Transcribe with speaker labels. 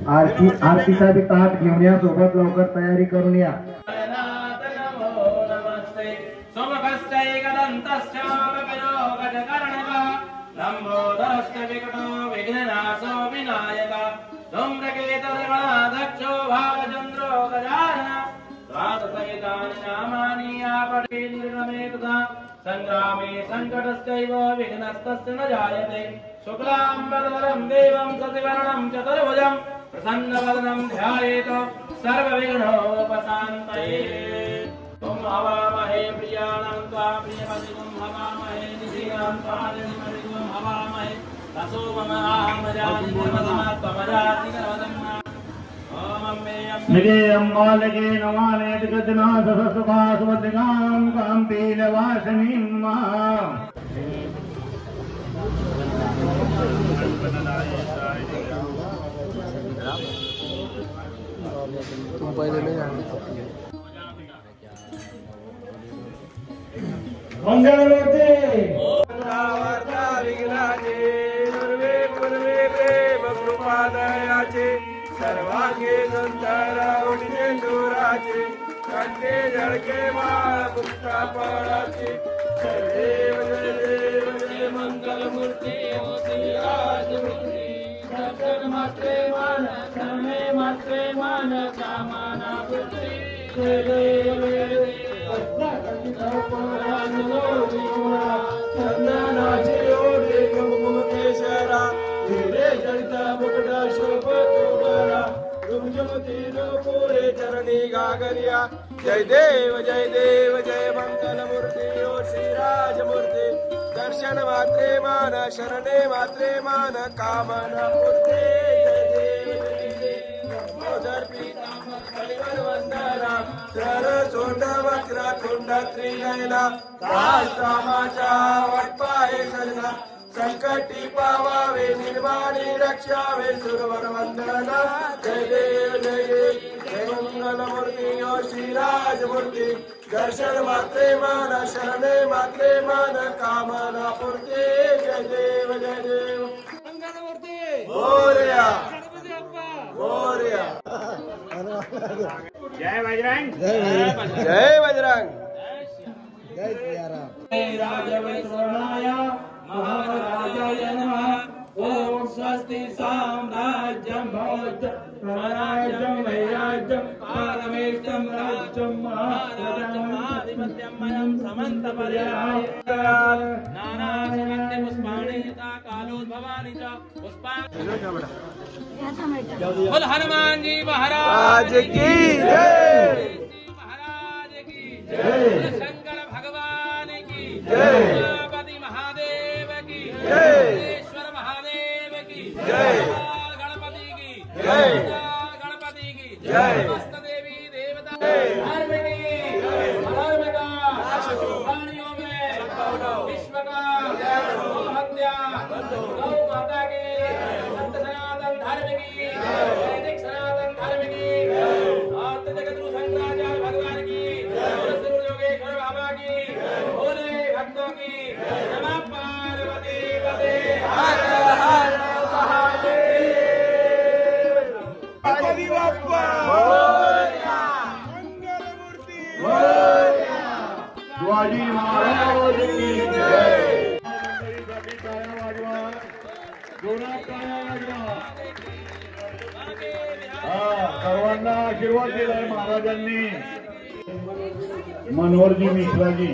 Speaker 1: आरतीचा B ताट घेऊन या, सोबत लवकर तयारी करून या.
Speaker 2: लंबोदरस्य विकटो विघ्ननाशो विनायक धूम्रकेतुर्गणाध्यक्षो भावचन्द्रो गजानन द्वादशैतानि नामानि आपठे निर्गमे तथा संग्रामे संकटस्यैव विघ्नस्तस्य न जायते. शुक्लाम्बरधरं देवं शशिवर्णं चतुर्भुजं प्रसन्नवदनं ध्यायेत् सर्वविघ्नोपशान्तये. तुम हवामहे प्रियाणां त्वा प्रियपतिं हवामहे निधीनां त्वा निधिपतिं हवामहे तसो मम आहमजानि निर्मदात्मजाति गर्वदन्ना.
Speaker 1: निगे अम्बालगे नमाने जगद्ना ससुखा सुवद्गां काम्पीलवासनीं मा.
Speaker 3: तुम पहले ले जाने.
Speaker 1: मंगलमूर्ती
Speaker 2: विघ्नाचे दुर्वे पूर्वे प्रेम कृपादयाचे सर्वांगे संतारावडीचे डोराचे कंठे जळके माळ मुक्ता पळाचे. देव जय देव जय मंगलमूर्ती ओ श्रीराजमूर्ती. दर्शन मात्रे मान शरणे मात्रे मान कामना पूर्ती. जय देव जय देव चंदनाचे ओढे कुंकुम केशरा हिरे जडित मुकुट शोभतोबरा रुमझुमती पोरे चरणी गागरिया. जय देव जय मंगलमूर्ती ओ श्रीराजमूर्ती. दर्शन मात्रे मान शरणे मात्रे मान कामना पूर्ती. जय देव मोदर पीतांबर परिवर वंदना सर सोंड वक्र तुंड त्रिनयना रामाच्या वटपाहे सजना संकटी पावावे निर्वाणी रक्षावे सुरवर वंदना. जय देव जय मंगलमूर्ती ओ श्रीराजमूर्ती. दर्शन मात्रे मान शरणे मात्रे मान कामना पूर्ती. जय देव मंगलमूर्ती मोरया मोरया. जय बजरंग जय बजरंग
Speaker 3: जय सियाराम.
Speaker 2: राजवैश्रवणाय महाराजाय नमः. ओम स्वस्ति साम्राज्यं भवतु स्वराज्यं वैराज्यं आगमेष्टं राज्यं महाराज्यं आधिपत्यं मयं समन्तपर्याय. नानाशमन्ते पुष्पाणि यथा कालोद्भवानि च पुष्पाणि. बोल हनुमान जी महाराज की जय. महाराज की जय. शंकर भगवान की जय. गणपति महादेव की जय. ईश्वर महादेव की जय. गणपति की जय. गणपति की जय. समस्त देवी देवता धार्मिक प्राणियों में विश्व का हत्या गौ माता की संत सनातन धर्म की वैदिक सनातन धर्म की आत्म जगतगुरु शंकराचार्य भगवान की गुरु योगेश्वर बाबा की भोले भक्तों की. नमः पार्वती पते हर हर महादेव. गणपति बाप्पा मोरया. मंगलमूर्ती मोरया.
Speaker 1: शिवाजी महाराज की जय. सर्वांना आशीर्वाद दिलाय महाराजांनी. मनोहरजी मिश्राजी